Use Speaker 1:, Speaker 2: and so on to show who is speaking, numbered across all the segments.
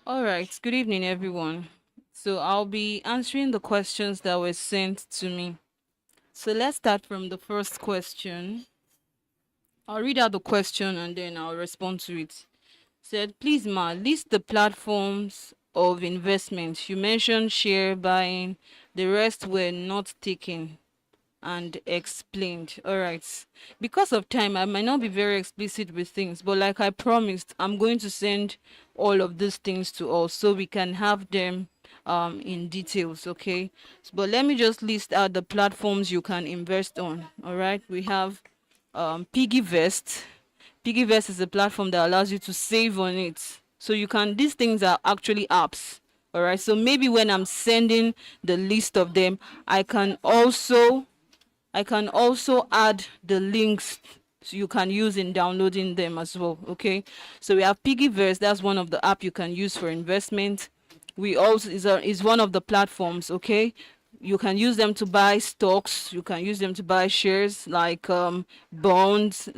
Speaker 1: All right, good evening, everyone. So I'll be answering the questions that were sent to me. So let's start from the first question. I'll read out the question and then I'll respond to it. Said, please, Ma, list the platforms of investment. You mentioned share buying, the rest were not taken and explained. All right. Because of time, I might not be very explicit with things, but like I promised, I'm going to send all of these things to us so we can have them in details. Okay. But let me just list out the platforms you can invest on. All right. We have PiggyVest. PiggyVest is a platform that allows you to save on it. So you can, these things are actually apps. All right. So maybe when I'm sending the list of them, I can also add the links so you can use in downloading them as well. Okay, so we have Piggyverse. That's one of the app you can use for investment. We also is one of the platforms. Okay, you can use them to buy stocks. You can use them to buy shares like bonds,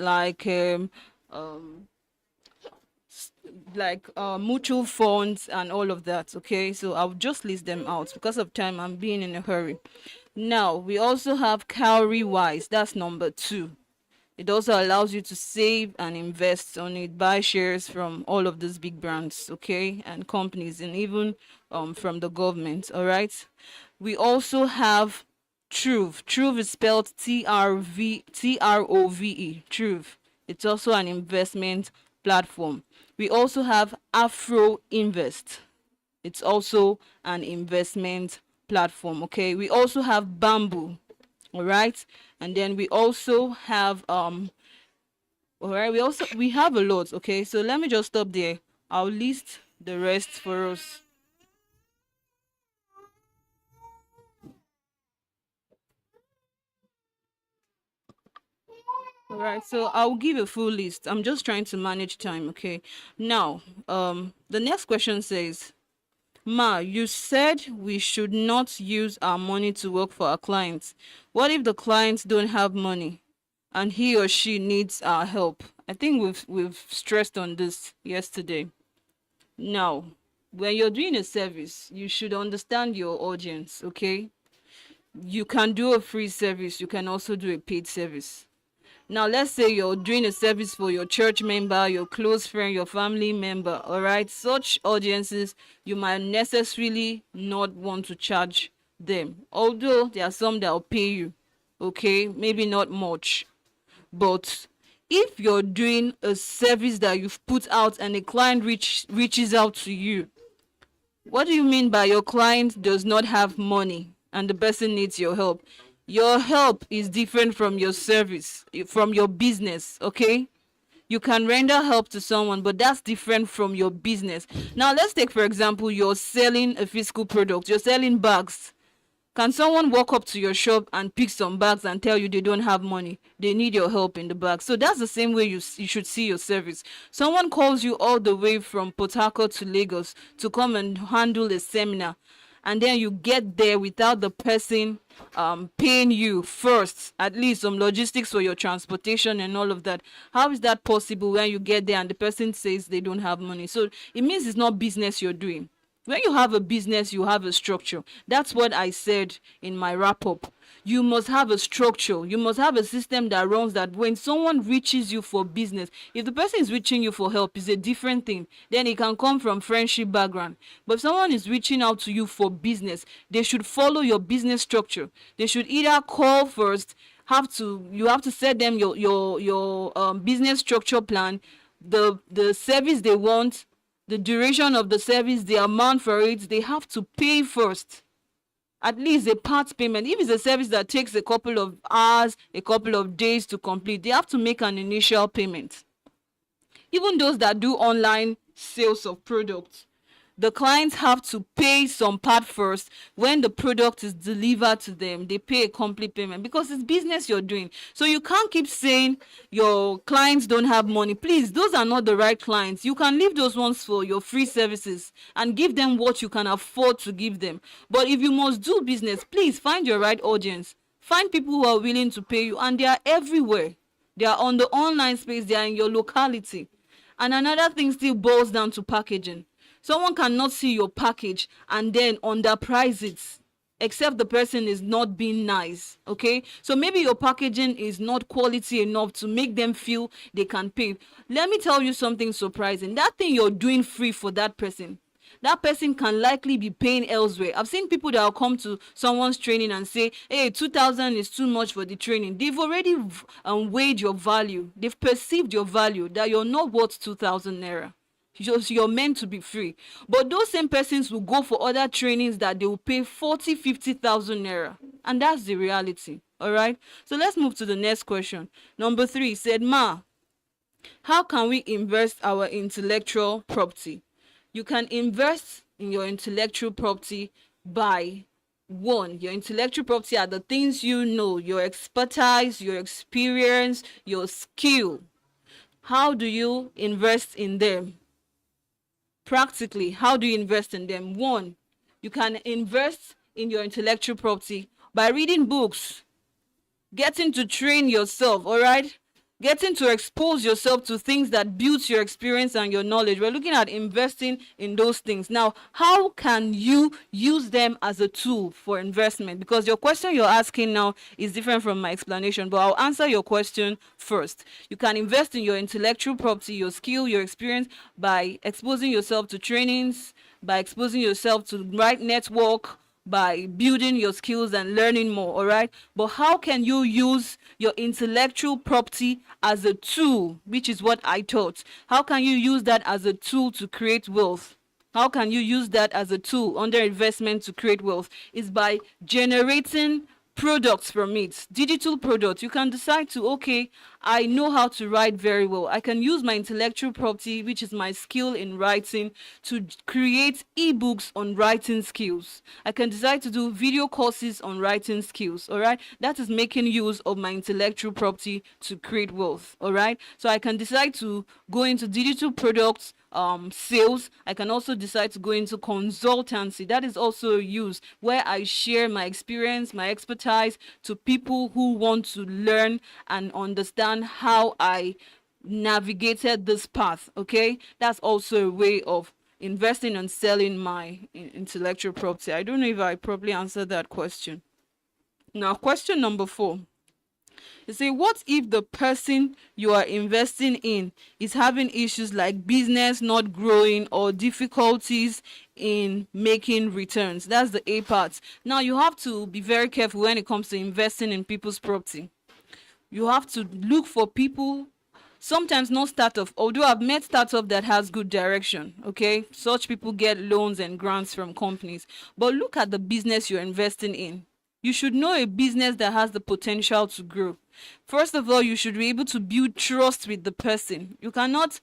Speaker 1: mutual funds and all of that. Okay, so I'll just list them out because of time. I'm being in a hurry. Now we also have Cowrywise. That's number 2. It also allows you to save and invest on it, buy shares from all of these big brands, okay, and companies, and even from the government. All right. We also have Trove. Trove is spelled Trove. Trove. It's also an investment platform. We also have Afro Invest. It's also an investment platform. Okay. We also have Bamboo. All right. And then we also have all right, we have a lot. Okay, so let me just stop there. I'll list the rest for us. All right, so I'll give a full list. I'm just trying to manage time. Okay, now the next question says, Ma, you said we should not use our money to work for our clients. What if the clients don't have money and he or she needs our help? I think we've stressed on this yesterday. Now, when you're doing a service, you should understand your audience, okay? You can do a free service, you can also do a paid service. Now, let's say you're doing a service for your church member, your close friend, your family member, all right? Such audiences, you might necessarily not want to charge them. Although there are some that will pay you, okay? Maybe not much. But if you're doing a service that you've put out and a client reaches out to you, what do you mean by your client does not have money and the person needs your help? Your help is different from your service, from your business, okay? You can render help to someone, but that's different from your business. Now, let's take, for example, you're selling a physical product, you're selling bags. Can someone walk up to your shop and pick some bags and tell you they don't have money? They need your help in the bag. So that's the same way you should see your service. Someone calls you all the way from Port Harcourt to Lagos to come and handle a seminar, and then you get there without the person paying you first, at least some logistics for your transportation and all of that. How is that possible when you get there and the person says they don't have money? So it means it's not business you're doing. When you have a business, you have a structure. That's what I said in my wrap up. You must have a structure. You must have a system that runs that when someone reaches you for business, if the person is reaching you for help, is a different thing. Then it can come from friendship background. But if someone is reaching out to you for business, they should follow your business structure. They should either call first, you have to set them your business structure plan, the service they want, the duration of the service, the amount for it. They have to pay first, at least a part payment. If it's a service that takes a couple of hours, a couple of days to complete, they have to make an initial payment. Even those that do online sales of products, the clients have to pay some part first. When the product is delivered to them, they pay a complete payment because it's business you're doing. So you can't keep saying your clients don't have money. Please, those are not the right clients. You can leave those ones for your free services and give them what you can afford to give them. But if you must do business, please find your right audience. Find people who are willing to pay you, and they are everywhere. They are on the online space, they are in your locality. And another thing still boils down to packaging. Someone cannot see your package and then underprice it, except the person is not being nice. Okay, so maybe your packaging is not quality enough to make them feel they can pay. Let me tell you something surprising. That thing you're doing free for that person, that person can likely be paying elsewhere. I've seen people that will come to someone's training and say, hey, 2,000 is too much for the training. They've already weighed your value. They've perceived your value, that you're not worth 2,000 naira. You're meant to be free. But those same persons will go for other trainings that they will pay 40, 50,000 naira. And that's the reality. All right. So let's move to the next question. Number 3 said, Ma, how can we invest our intellectual property? You can invest in your intellectual property by, 1, your intellectual property are the things you know, your expertise, your experience, your skill. How do you invest in them? Practically, how do you invest in them? 1, you can invest in your intellectual property by reading books, getting to train yourself, all right? Getting to expose yourself to things that builds your experience and your knowledge. We're looking at investing in those things. Now, how can you use them as a tool for investment? Because your question you're asking now is different from my explanation, but I'll answer your question first. You can invest in your intellectual property, your skill, your experience by exposing yourself to trainings, by exposing yourself to the right network, by building your skills and learning more. All right, but how can you use your intellectual property as a tool, which is what I taught? How can you use that as a tool to create wealth? How can you use that as a tool under investment to create wealth? Is by generating products from it, digital products. You can decide to, okay, I know how to write very well. I can use my intellectual property, which is my skill in writing, to create ebooks on writing skills. I can decide to do video courses on writing skills. All right, that is making use of my intellectual property to create wealth. All right, so I can decide to go into digital products, sales. I can also decide to go into consultancy. That is also used where I share my experience, my expertise to people who want to learn and understand how I navigated this path. Okay, that's also a way of investing and selling my intellectual property. I don't know if I properly answered that question. Now, question number 4. You say, what if the person you are investing in is having issues like business not growing or difficulties in making returns? That's the A part. Now, you have to be very careful when it comes to investing in people's property. You have to look for people, sometimes not startup, although I've met startup that has good direction. Okay, such people get loans and grants from companies, but look at the business you're investing in. You should know a business that has the potential to grow. First of all, you should be able to build trust with the person. You cannot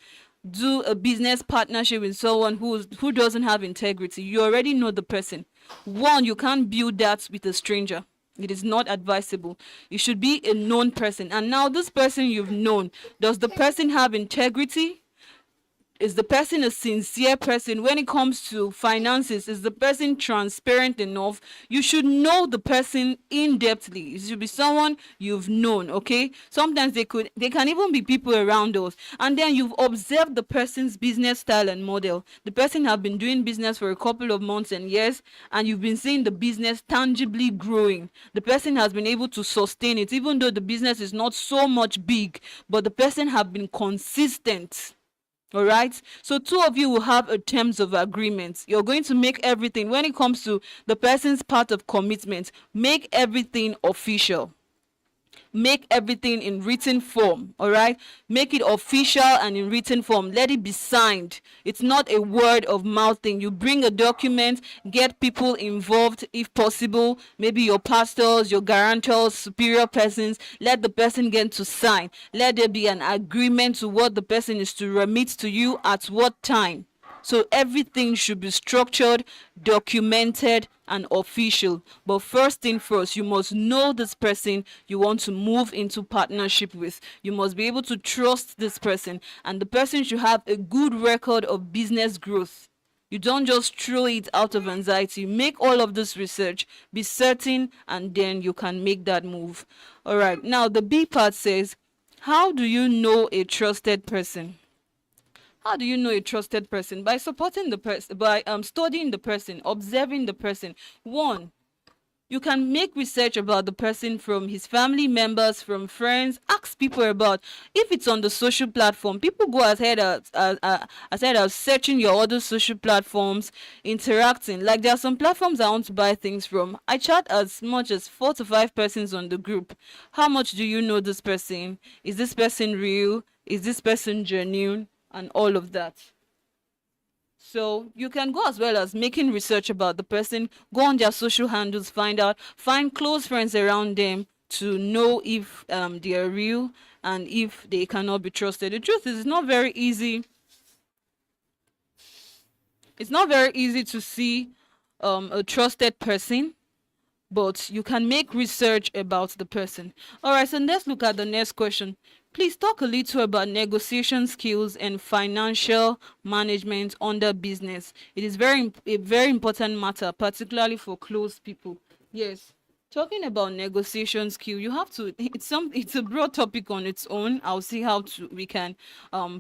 Speaker 1: do a business partnership with someone who doesn't have integrity. You already know the person. 1, you can't build that with a stranger. It is not advisable. It should be a known person. And now this person you've known, does the person have integrity? Is the person a sincere person? When it comes to finances, is the person transparent enough? You should know the person in-depthly. It should be someone you've known. Okay, sometimes they can even be people around us, and then you've observed the person's business style and model. The person have been doing business for a couple of months and years, and you've been seeing the business tangibly growing. The person has been able to sustain it, even though the business is not so much big, but the person have been consistent. All right, so 2 of you will have a terms of agreement. You're going to make everything, when it comes to the person's part of commitment, make everything official. Make everything in written form. All right, make it official and in written form. Let it be signed. It's not a word of mouth thing. You bring a document, get people involved if possible, maybe your pastors, your guarantors, superior persons. Let the person get to sign. Let there be an agreement to what the person is to remit to you at what time. So everything should be structured, documented, and official. But first thing first, you must know this person you want to move into partnership with. You must be able to trust this person, and the person should have a good record of business growth. You don't just throw it out of anxiety. Make all of this research, be certain, and then you can make that move. All right, now the B part says, how do you know a trusted person? How do you know a trusted person? By supporting the person, by studying the person, observing the person. One, you can make research about the person from his family members, from friends. Ask people about. If it's on the social platform, people go ahead of searching your other social platforms, interacting. Like there are some platforms I want to buy things from. I chat as much as 4 to 5 persons on the group. How much do you know this person? Is this person real? Is this person genuine? And all of that. So you can go as well as making research about the person, go on their social handles, find close friends around them to know if they are real and if they cannot be trusted. The truth is, it's not very easy. It's not very easy to see a trusted person, but you can make research about the person. All right, so let's look at the next question. Please talk a little about negotiation skills and financial management under business. It is a very important matter, particularly for close people. Yes. Talking about negotiation skill, you have to. It's a broad topic on its own. I'll see how we can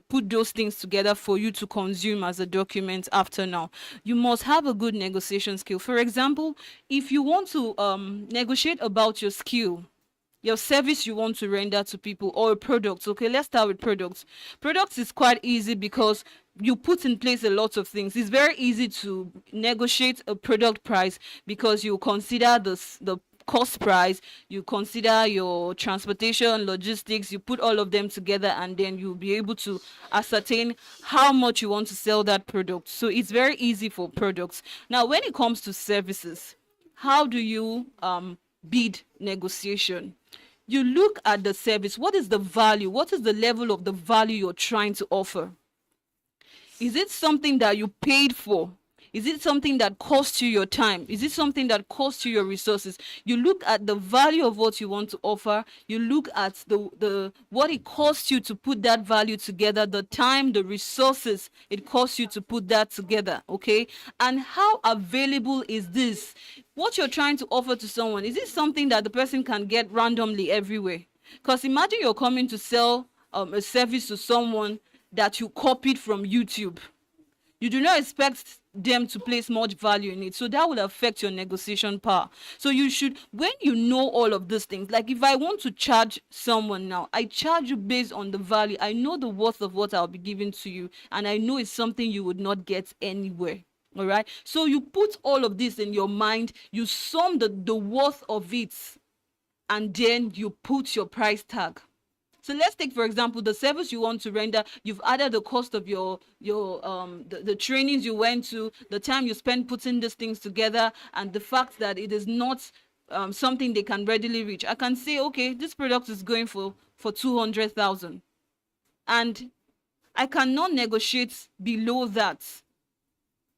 Speaker 1: put those things together for you to consume as a document after now. You must have a good negotiation skill. For example, if you want to negotiate about your service you want to render to people, or a product. Okay, let's start with products. Products is quite easy because you put in place a lot of things. It's very easy to negotiate a product price because you consider the cost price, you consider your transportation, logistics, you put all of them together, and then you'll be able to ascertain how much you want to sell that product. So it's very easy for products. Now, when it comes to services, how do you bid negotiation? You look at the service. What is the value? What is the level of the value you're trying to offer? Is it something that you paid for? Is it something that costs you your time? Is it something that costs you your resources? You look at the value of what you want to offer. You look at the what it costs you to put that value together, the time, the resources it costs you to put that together, okay? And how available is this? What you're trying to offer to someone, is it something that the person can get randomly everywhere? Because imagine you're coming to sell a service to someone that you copied from YouTube. You do not expect them to place much value in it, so that will affect your negotiation power. So you should, when you know all of these things, like if I want to charge someone now, I charge you based on the value. I know the worth of what I'll be giving to you, and I know it's something you would not get anywhere. All right, so you put all of this in your mind, you sum the worth of it, and then you put your price tag. So let's take, for example, the service you want to render. You've added the cost of the trainings you went to, the time you spent putting these things together, and the fact that it is not something they can readily reach. I can say, okay, this product is going for 200,000, and I cannot negotiate below that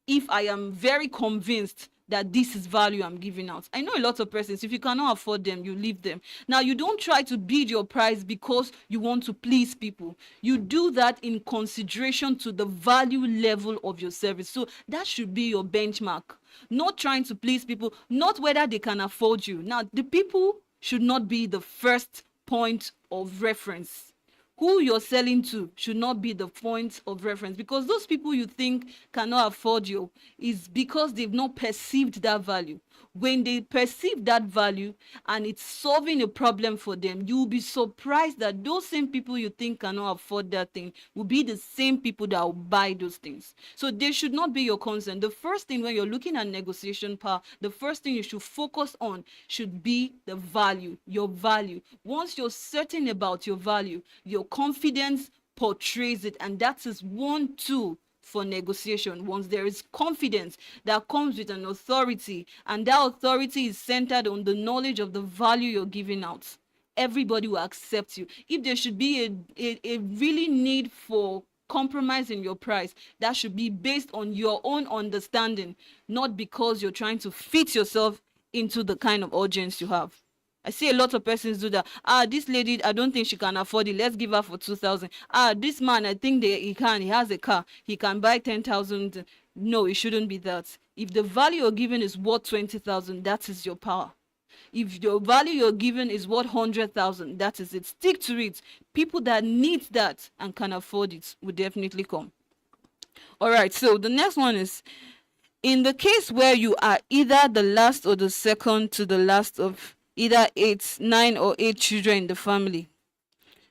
Speaker 1: if I am very convinced that this is value I'm giving out. I know a lot of persons, if you cannot afford them, you leave them. Now, you don't try to bid your price because you want to please people. You do that in consideration to the value level of your service. So that should be your benchmark. Not trying to please people, not whether they can afford you. Now, the people should not be the first point of reference. Who you're selling to should not be the point of reference, because those people you think cannot afford you is because they've not perceived that value. When they perceive that value and it's solving a problem for them, you'll be surprised that those same people you think cannot afford that thing will be the same people that will buy those things. So they should not be your concern. The first thing when you're looking at negotiation power, the first thing you should focus on should be the value, your value. Once you're certain about your value, your confidence portrays it, and that is one tool for negotiation. Once there is confidence that comes with an authority, and that authority is centered on the knowledge of the value you're giving out, everybody will accept you. If there should be a really need for compromise in your price, that should be based on your own understanding, not because you're trying to fit yourself into the kind of audience you have. I see a lot of persons do that. This lady, I don't think she can afford it. Let's give her for 2,000. This man, I think he can. He has a car. He can buy 10,000. No, it shouldn't be that. If the value you're giving is worth 20,000, that is your power. If your value you're giving is worth 100,000, that is it. Stick to it. People that need that and can afford it will definitely come. All right, so the next one is, in the case where you are either the last or the second to the last of either 9 or 8 children in the family,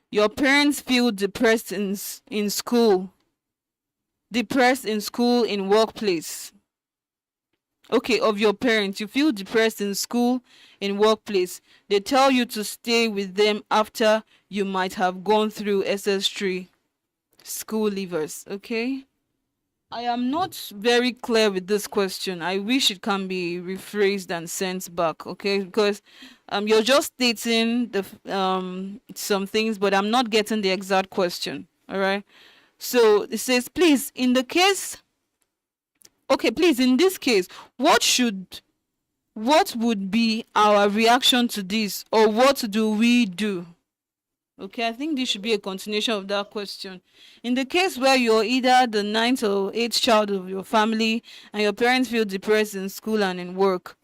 Speaker 1: your parents feel depressed in school, in workplace. Okay, of your parents, you feel depressed in school, in workplace. They tell you to stay with them after you might have gone through SS3 school leavers. Okay, I am not very clear with this question. I wish it can be rephrased and sent back, okay? Because you're just stating some things, but I'm not getting the exact question. All right. So it says, please, in the case, okay, please, in this case, what would be our reaction to this, or what do we do? Okay, I think this should be a continuation of that question. In the case where you're either the ninth or eighth child of your family and your parents feel depressed in school and in work,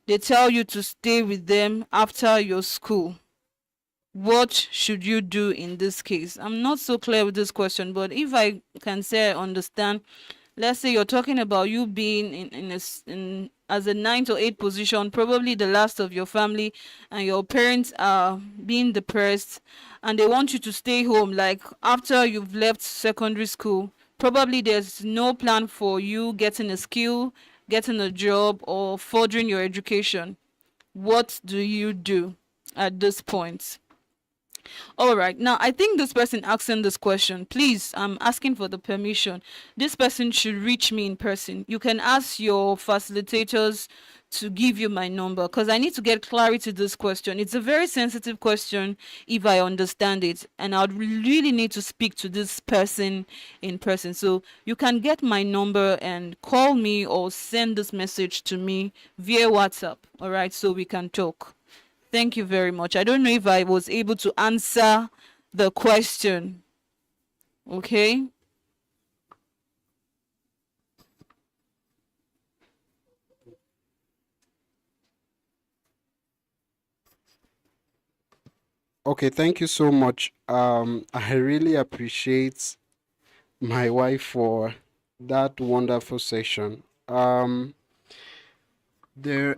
Speaker 1: they tell you to stay with them after your school. What should you do in this case? I'm not so clear with this question, but if I can say I understand, let's say you're talking about you being in as a ninth or eighth position, probably the last of your family, and your parents are being depressed and they want you to stay home, like after you've left secondary school. Probably there's no plan for you getting a skill, getting a job, or furthering your education. What do you do at this point? All right. Now, I think this person asking this question, please, I'm asking for the permission. This person should reach me in person. You can ask your facilitators to give you my number, because I need to get clarity to this question. It's a very sensitive question if I understand it, and I would really need to speak to this person in person. So you can get my number and call me or send this message to me via WhatsApp. All right, so we can talk. Thank you very much. I don't know if I was able to answer the question. Okay.
Speaker 2: Okay, thank you so much. I really appreciate my wife for that wonderful session. There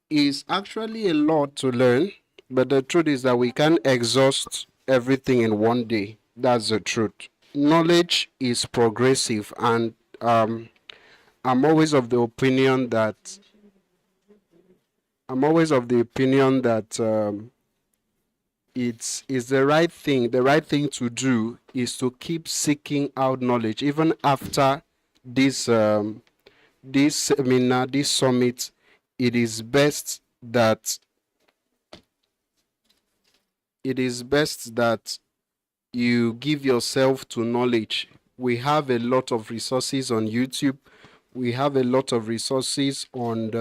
Speaker 2: is actually a lot to learn, but the truth is that we can't exhaust everything in one day. That's the truth. Knowledge is progressive, and I'm always of the opinion that I'm always of the opinion that it's the right thing. The right thing to do is to keep seeking out knowledge even after this seminar, this summit. It is best that you give yourself to knowledge. We have a lot of resources on YouTube. We have a lot of resources on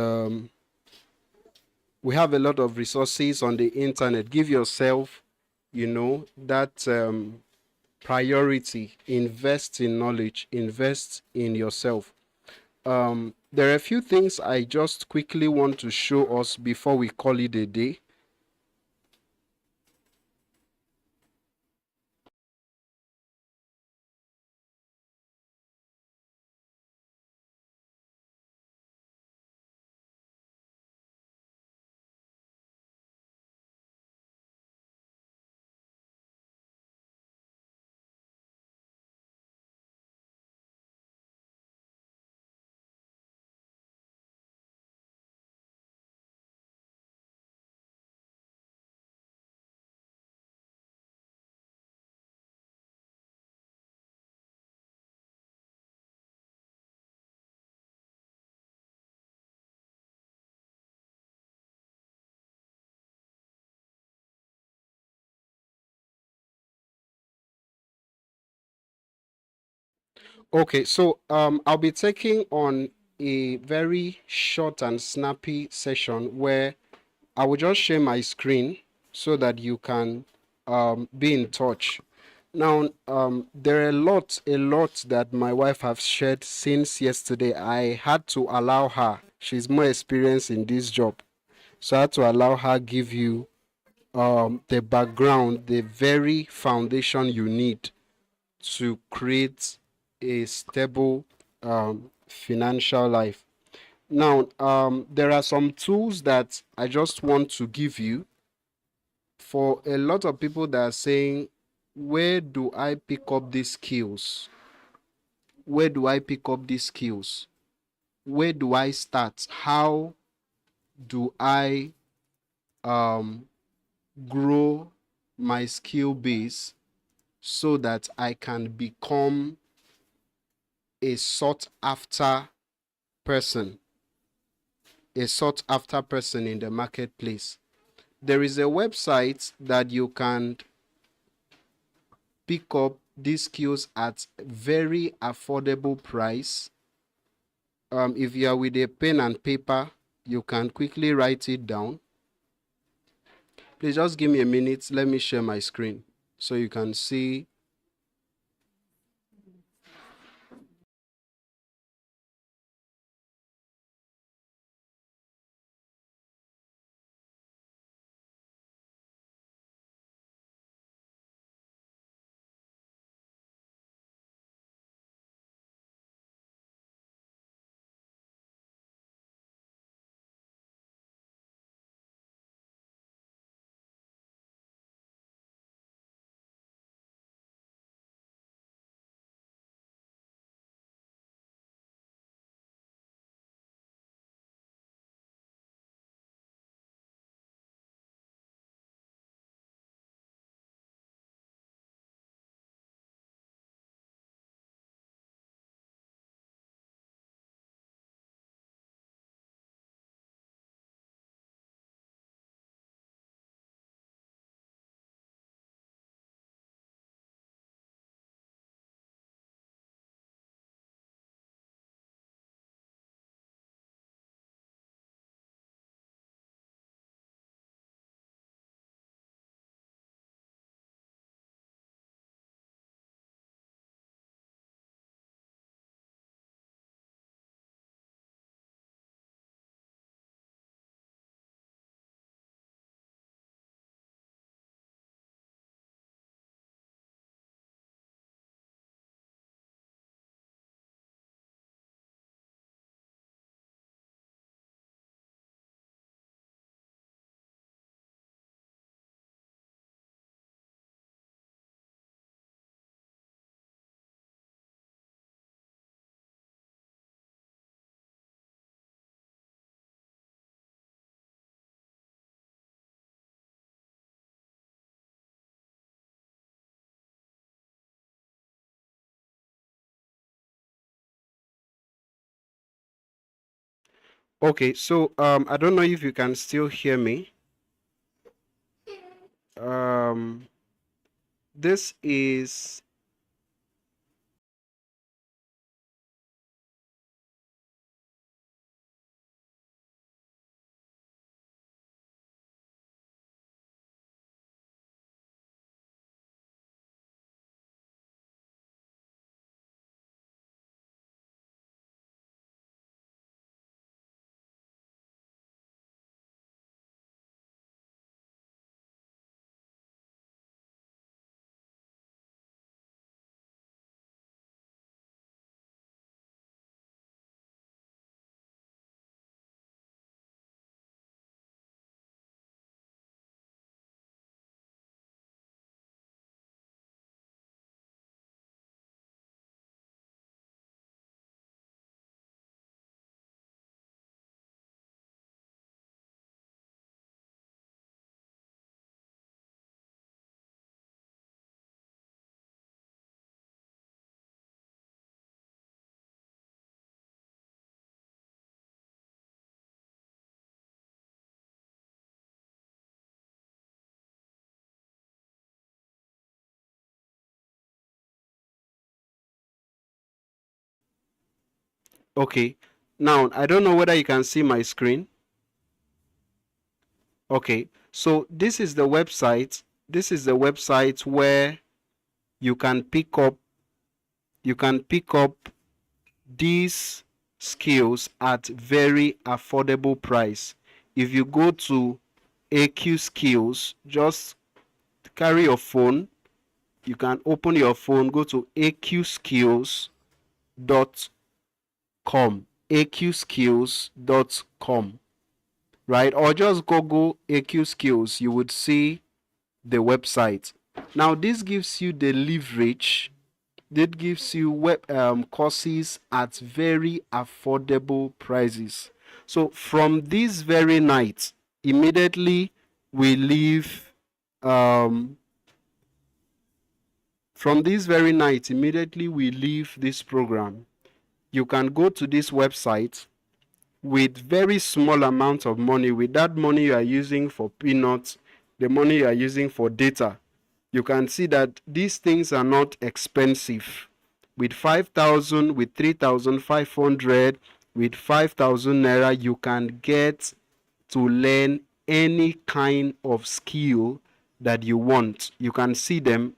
Speaker 2: the internet. Give yourself, that priority. Invest in knowledge. Invest in yourself. There are a few things I just quickly want to show us before we call it a day. Okay, so I'll be taking on a very short and snappy session where I will just share my screen so that you can be in touch. Now, there are a lot that my wife has shared since yesterday. I had to allow her. She's more experienced in this job, so I had to allow her give you the background, the very foundation you need to create a stable financial life. Now, there are some tools that I just want to give you for a lot of people that are saying, where do I pick up these skills? Where do I pick up these skills? Where do I start? How do I grow my skill base so that I can become a sought after person, in the marketplace? There is a website that you can pick up these skills at very affordable price. If you are with a pen and paper, you can quickly write it down. Please just give me a minute. Let me share my screen so you can see. Okay, so I don't know if you can still hear me. Um, this is okay. Now, I don't know whether you can see my screen. Okay, so this is the website. This is the website where you can pick up these skills at very affordable price. If you go to AQ Skills, just carry your phone. You can open your phone, go to AQ Skills, aqskills.com, right? Or just Google AQ Skills, you would see the website. Now, this gives you the leverage. That gives you courses at very affordable prices. So from this very night, immediately we leave. From this very night, immediately we leave this program, you can go to this website with very small amount of money. With that money you are using for peanuts, the money you are using for data, you can see that these things are not expensive. With 5,000, with 3,500, with 5,000 naira, you can get to learn any kind of skill that you want. You can see them.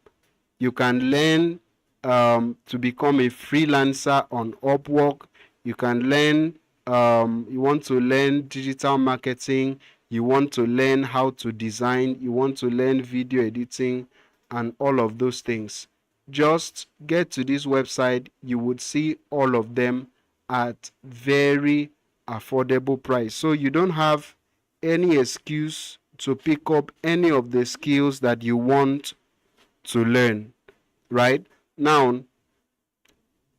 Speaker 2: You can learn to become a freelancer on Upwork. You can learn, you want to learn digital marketing. You want to learn how to design. You want to learn video editing and all of those things. Just get to this website. You would see all of them at very affordable price. So you don't have any excuse to pick up any of the skills that you want to learn, right? Now,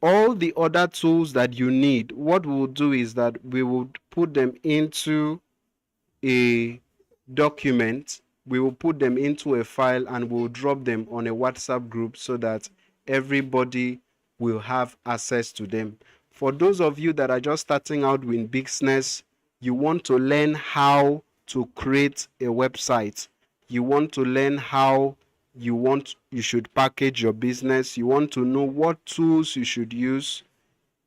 Speaker 2: all the other tools that you need, what we'll do is that we will put them into a document. We will put them into a file and we'll drop them on a WhatsApp group so that everybody will have access to them. For those of you that are just starting out with business, you want to learn how to create a website. You want to learn how you should package your business. You want to know what tools you should use.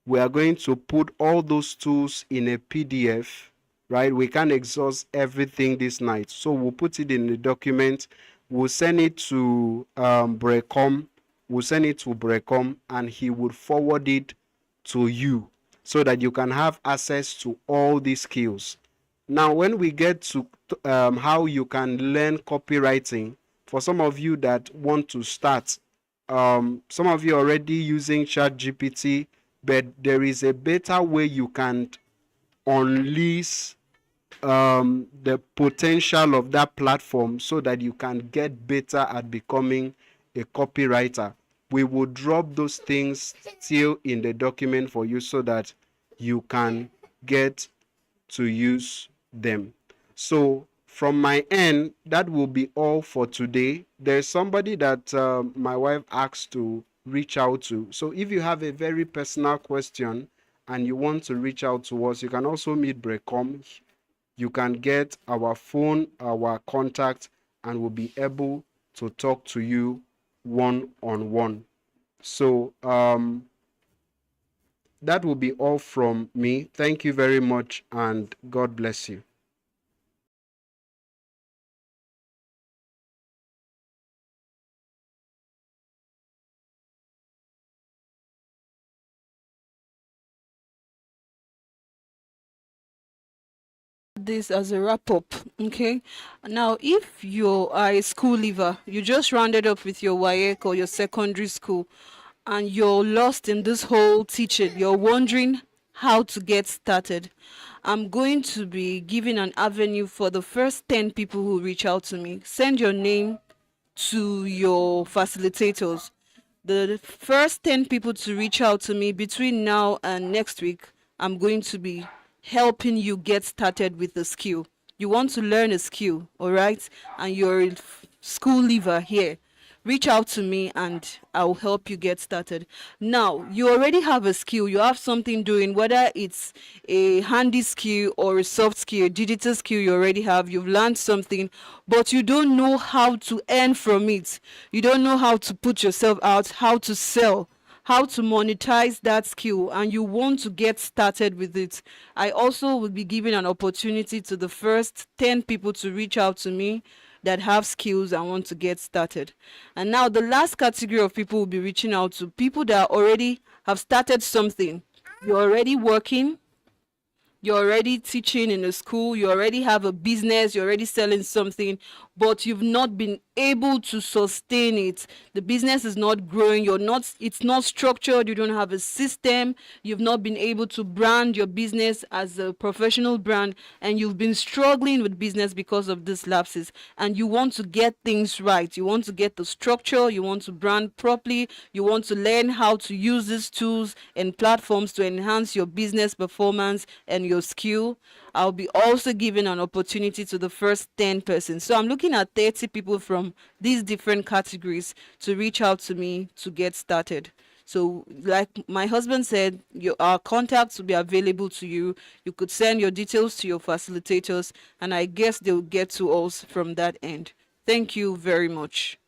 Speaker 2: We are going to put all those tools in a PDF, right? We can't exhaust everything this night, so we'll put it in the document. We'll send it to Brecom. We'll send it to Brecom, and he would forward it to you so that you can have access to all these skills. Now, when we get to how you can learn copywriting, for some of you that want to start, some of you are already using ChatGPT, but there is a better way you can unleash the potential of that platform so that you can get better at becoming a copywriter. We will drop those things still in the document for you so that you can get to use them. So from my end, that will be all for today. There's somebody that my wife asked to reach out to. So if you have a very personal question and you want to reach out to us, you can also meet Brecom. You can get our phone, our contact, and we'll be able to talk to you one-on-one. So that will be all from me. Thank you very much, and God bless you.
Speaker 1: This as a wrap up. Okay, now if you are a school leaver, you just rounded up with your WAEC or your secondary school, and you're lost in this whole teaching, you're wondering how to get started, I'm going to be giving an avenue for the first 10 people who reach out to me. Send your name to your facilitators. The first 10 people to reach out to me between now and next week, I'm going to be helping you get started with the skill. You want to learn a skill, all right? And you're a school leaver here. Reach out to me and I'll help you get started. Now, you already have a skill, you have something doing, whether it's a handy skill or a soft skill, a digital skill you already have, you've learned something, but you don't know how to earn from it. You don't know how to put yourself out, how to sell, how to monetize that skill, and you want to get started with it. I also will be giving an opportunity to the first 10 people to reach out to me that have skills and want to get started. And now the last category of people will be reaching out to people that already have started something. You're already working, you're already teaching in a school, you already have a business, you're already selling something, but you've not been able to sustain it. The business is not growing, it's not structured, you don't have a system, you've not been able to brand your business as a professional brand, and you've been struggling with business because of these lapses, and you want to get things right. You want to get the structure, you want to brand properly, you want to learn how to use these tools and platforms to enhance your business performance and your skill. I'll be also giving an opportunity to the first 10 persons. So I'm looking at 30 people from these different categories to reach out to me to get started. So, like my husband said, our contacts will be available to you. You could send your details to your facilitators, and I guess they'll get to us from that end. Thank you very much.